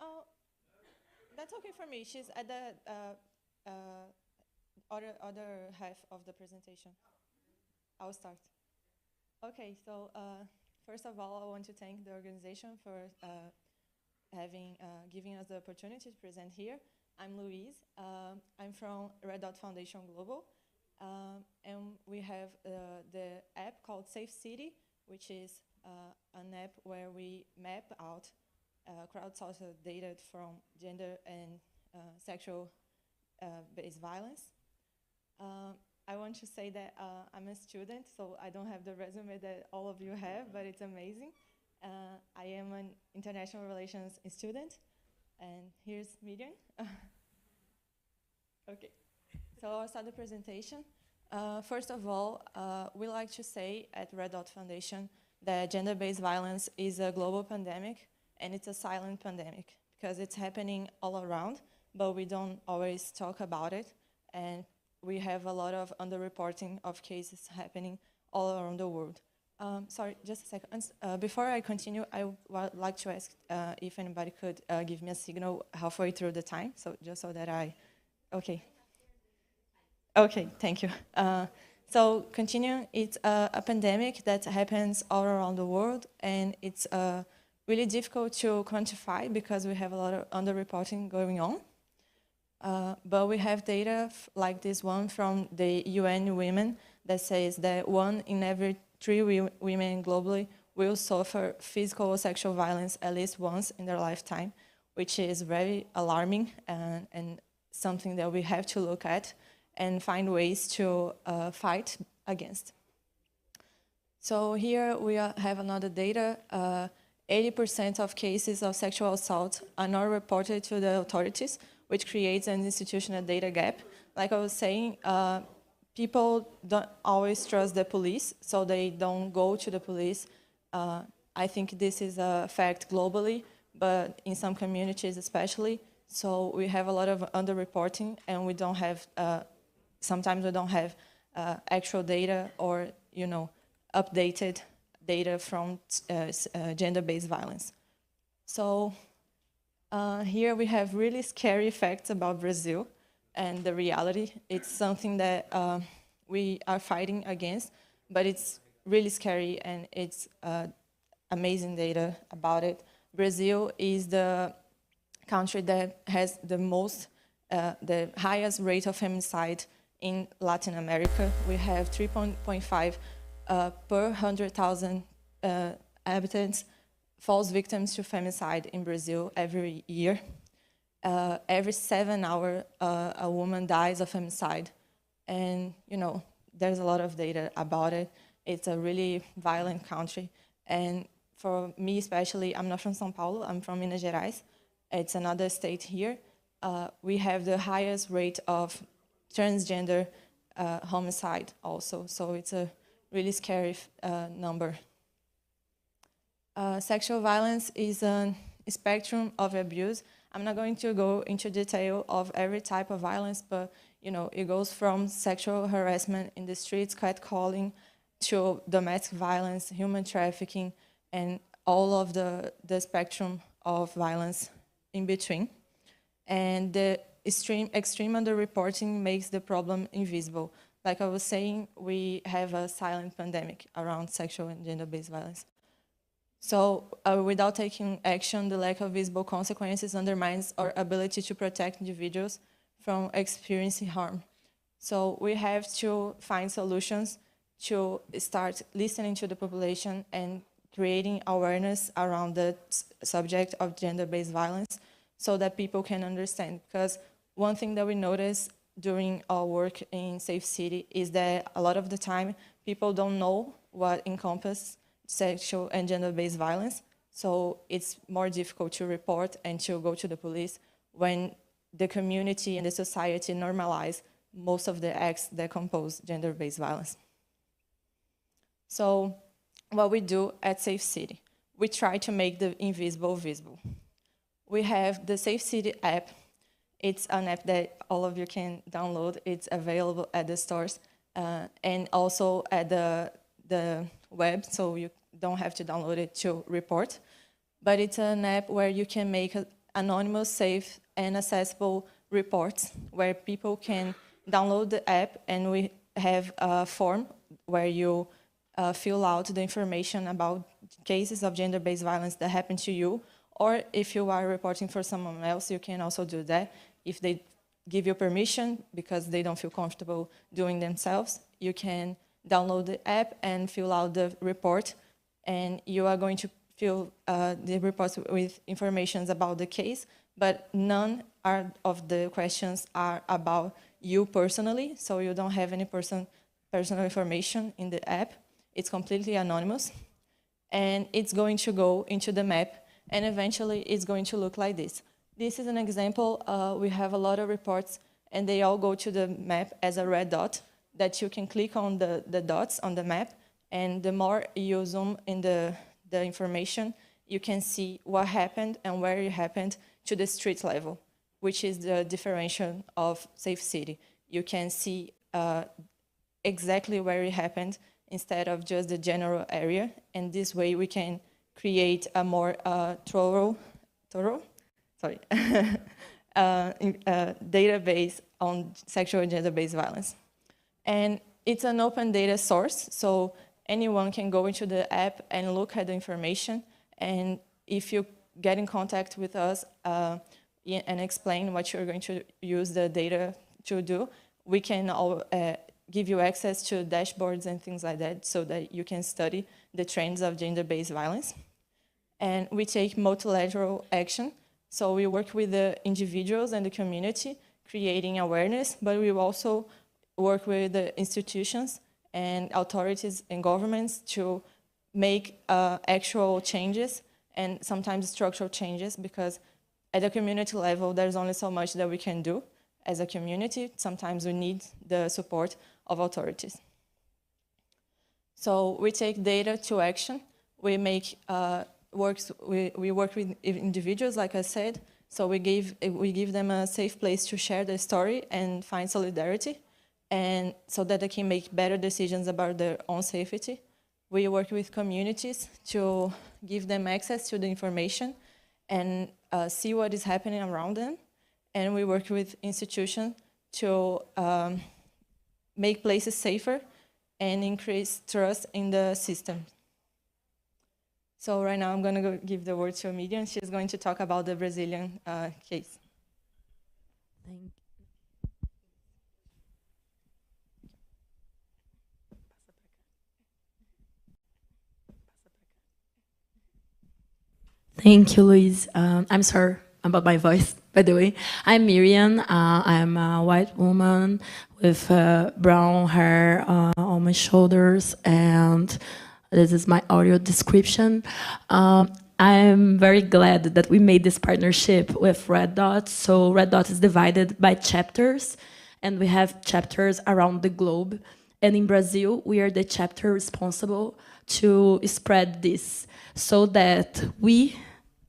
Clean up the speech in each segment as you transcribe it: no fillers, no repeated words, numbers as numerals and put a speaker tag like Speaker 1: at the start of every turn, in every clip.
Speaker 1: Oh, that's okay for me. She's at the other half of the presentation. I'll start. Okay, so first of all, I want to thank the organization for having giving us the opportunity to present here. I'm Louise. I'm from Red Dot Foundation Global, and we have the app called Safe City, which is an app where we map out crowdsourced data from gender and sexual based violence. I want to say that I'm a student, so I don't have the resume that all of you have, but it's amazing. I am an international relations student, and here's Myrian. Okay, so I'll start the presentation. First of all, we like to say at Red Dot Foundation that gender-based violence is a global pandemic, and it's a silent pandemic because it's happening all around, but we don't always talk about it, and we have a lot of underreporting of cases happening all around the world. Sorry, just a second. Before I continue, I would like to ask if anybody could give me a signal halfway through the time, so just so that okay. Okay, thank you. So continuing, it's a pandemic that happens all around the world, and it's really difficult to quantify because we have a lot of underreporting going on. But we have data like this one from the UN Women that says that 1 in every 3 women globally will suffer physical or sexual violence at least once in their lifetime, which is very alarming and something that we have to look at and find ways to fight against. So here we have another data. 80% of cases of sexual assault are not reported to the authorities, which creates an institutional data gap. Like I was saying, people don't always trust the police, so they don't go to the police. I think this is a fact globally, but in some communities especially. So we have a lot of underreporting, and we don't have, sometimes we don't have actual data or, updated data from gender-based violence. So here we have really scary facts about Brazil and the reality. It's something that we are fighting against, but it's really scary, and it's amazing data about it. Brazil is the country that has the highest rate of femicide in Latin America. We have 3.5 per 100,000 inhabitants falls victims to femicide in Brazil every year. Every 7 hours, a woman dies of femicide. And, there's a lot of data about it. It's a really violent country. And for me especially, I'm not from São Paulo, I'm from Minas Gerais. It's another state here. We have the highest rate of transgender homicide also. So it's a really scary number. Sexual violence is a spectrum of abuse. I'm not going to go into detail of every type of violence, but it goes from sexual harassment in the streets, catcalling, to domestic violence, human trafficking, and all of the spectrum of violence in between. And the extreme underreporting makes the problem invisible. Like I was saying, we have a silent pandemic around sexual and gender-based violence. So without taking action, the lack of visible consequences undermines our ability to protect individuals from experiencing harm. So we have to find solutions to start listening to the population and creating awareness around the subject of gender-based violence so that people can understand. Because one thing that we notice during our work in Safe City is that a lot of the time people don't know what encompasses sexual and gender-based violence, so it's more difficult to report and to go to the police when the community and the society normalize most of the acts that compose gender-based violence. So what we do at Safe City, we try to make the invisible visible. We have the Safe City app. It's an app that all of you can download. It's available at the stores and also at the web, so you don't have to download it to report. But it's an app where you can make anonymous, safe, and accessible reports where people can download the app, and we have a form where you fill out the information about cases of gender-based violence that happen to you, or if you are reporting for someone else, you can also do that. If they give you permission because they don't feel comfortable doing themselves, you can download the app and fill out the report, and you are going to fill the reports with information about the case, but none of the questions are about you personally, so you don't have any personal information in the app. It's completely anonymous, and it's going to go into the map, and eventually it's going to look like this. This is an example. We have a lot of reports, and they all go to the map as a red dot that you can click on the dots on the map, and the more you zoom in the information, you can see what happened and where it happened to the street level, which is the differentiation of Safe City. You can see exactly where it happened instead of just the general area, and this way we can create a more thorough database on sexual and gender-based violence. And it's an open data source, so anyone can go into the app and look at the information, and if you get in contact with us and explain what you're going to use the data to do, we can give you access to dashboards and things like that so that you can study the trends of gender-based violence. And we take multilateral action. So we work with the individuals and the community, creating awareness, but we also work with the institutions and authorities and governments to make actual changes and sometimes structural changes, because at the community level, there's only so much that we can do as a community. Sometimes we need the support of authorities. So we take data to action. We make we work with individuals, like I said. So we give them a safe place to share their story and find solidarity, and so that they can make better decisions about their own safety. We work with communities to give them access to the information and see what is happening around them. And we work with institutions to make places safer and increase trust in the system. So right now I'm going to give the word to Myrian. She's going to talk about the Brazilian case.
Speaker 2: Thank you. Thank you, Louise. I'm sorry about my voice, by the way. I'm Myrian. I'm a white woman with brown hair on my shoulders, and this is my audio description. I'm very glad that we made this partnership with Red Dot. So Red Dot is divided by chapters, and we have chapters around the globe. And in Brazil, we are the chapter responsible to spread this so that we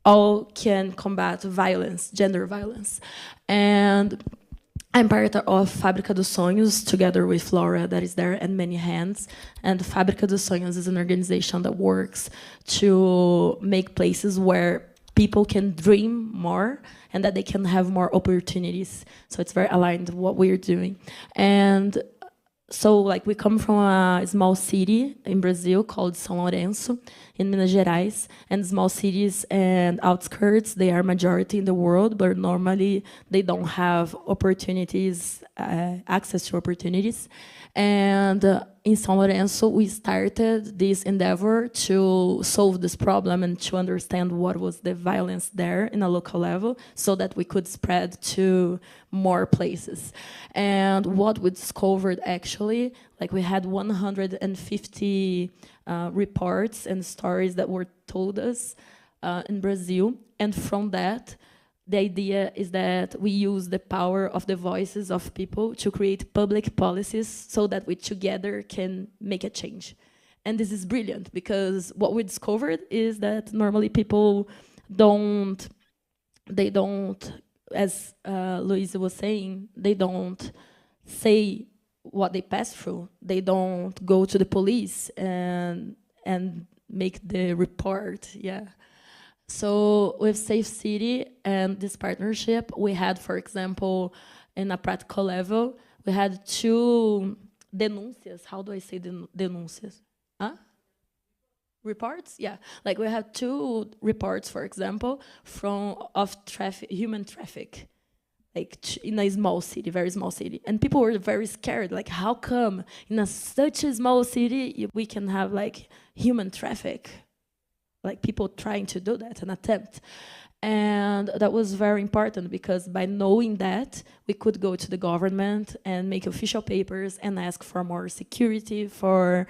Speaker 2: all can combat violence, gender violence. And I'm part of Fábrica dos Sonhos, together with Laura, that is there, and many hands. And Fábrica dos Sonhos is an organization that works to make places where people can dream more and that they can have more opportunities. So it's very aligned with what we're doing. And so, like, we come from a small city in Brazil called São Lourenço, in Minas Gerais, and small cities and outskirts, they are majority in the world, but normally they don't have opportunities, access to opportunities. And in São Lourenço, we started this endeavor to solve this problem and to understand what was the violence there in a local level so that we could spread to more places. And what we discovered, actually, like, we had 150 reports and stories that were told us in Brazil. And from that, the idea is that we use the power of the voices of people to create public policies so that we together can make a change. And this is brilliant, because what we discovered is that normally people don't, as Louise was saying, they don't say what they pass through. They don't go to the police and make the report, yeah. So with Safe City and this partnership, we had, for example, in a practical level, we had 2 denúncias. How do I say denúncias? Huh? Reports? Yeah, like we had 2 reports, for example, of human traffic, like in a small city, very small city, and people were very scared. Like, how come in such a small city we can have like human traffic, like people trying to do that, an attempt? And that was very important because by knowing that, we could go to the government and make official papers and ask for more security, for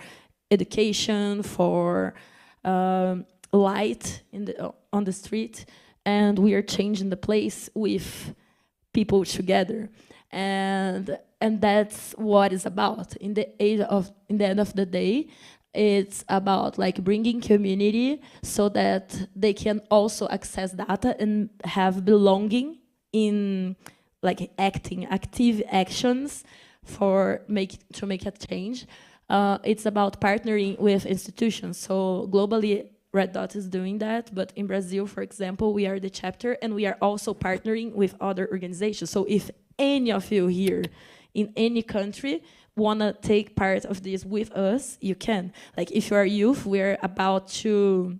Speaker 2: education, for light on the street, and we are changing the place with people together, and that's what it's about. In the end of the day, it's about like bringing community so that they can also access data and have belonging in like active actions to make a change. It's about partnering with institutions. So globally, Red Dot is doing that, but in Brazil, for example, we are the chapter, and we are also partnering with other organizations. So if any of you here in any country want to take part of this with us, you can. Like, if you are youth, we're about to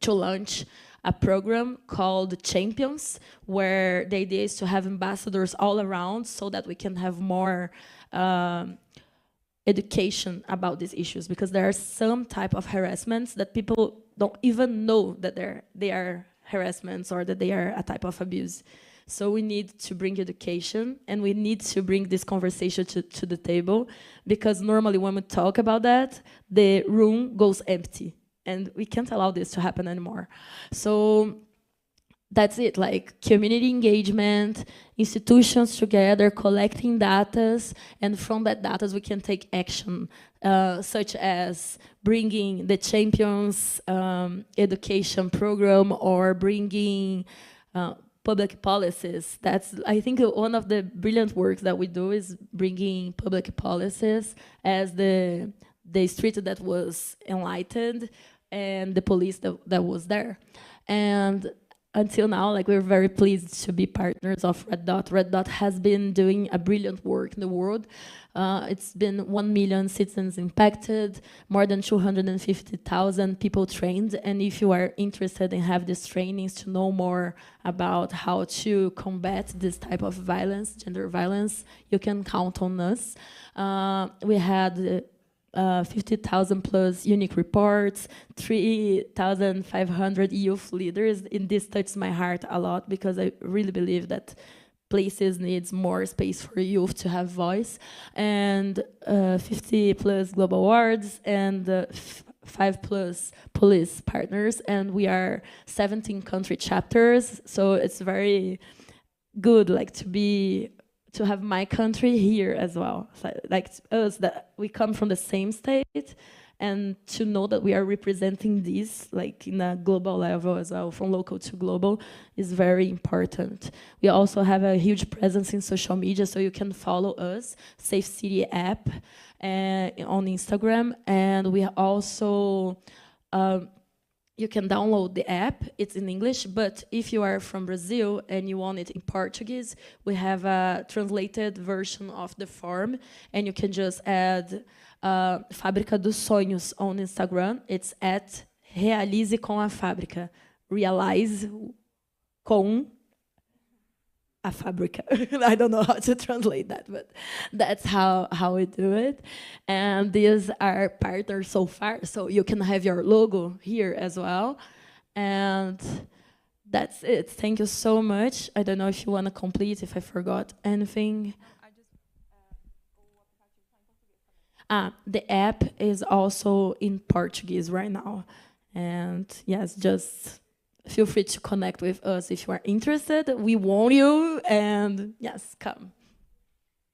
Speaker 2: launch a program called Champions, where the idea is to have ambassadors all around so that we can have more education about these issues, because there are some type of harassments that people don't even know that they are harassments or that they are a type of abuse. So we need to bring education, and we need to bring this conversation to the table, because normally when we talk about that, the room goes empty, and we can't allow this to happen anymore. So that's it, like community engagement, institutions together, collecting data, and from that data we can take action, such as bringing the Champions education program, or bringing public policies. That's, I think, one of the brilliant works that we do is bringing public policies as the street that was enlightened and the police that was there. And until now, like, we're very pleased to be partners of Red Dot. Red Dot has been doing a brilliant work in the world. It's been 1 million citizens impacted, more than 250,000 people trained. And if you are interested in have these trainings to know more about how to combat this type of violence, gender violence, you can count on us. We had 50,000 plus unique reports, 3,500 youth leaders. And this touches my heart a lot, because I really believe that places needs more space for youth to have voice. And 50 plus global awards, and 5 plus police partners. And we are 17 country chapters. So it's very good, like, to have my country here as well. So, like us, that we come from the same state, and to know that we are representing this, like, in a global level as well, from local to global, is very important. We also have a huge presence in social media, so you can follow us, Safe City app, on Instagram, and we also you can download the app. It's in English, but if you are from Brazil and you want it in Portuguese, we have a translated version of the form, and you can just add Fábrica dos Sonhos on Instagram. It's at Realize com a Fábrica. Realize com a fábrica. I don't know how to translate that, but that's how we do it. And these are partners so far, so you can have your logo here as well. And that's it. Thank you so much. I don't know if you want to complete, if I forgot anything. The app is also in Portuguese right now. And yes, just feel free to connect with us if you are interested. We want you, and yes, come.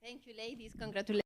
Speaker 3: Thank you, ladies. Congratulations.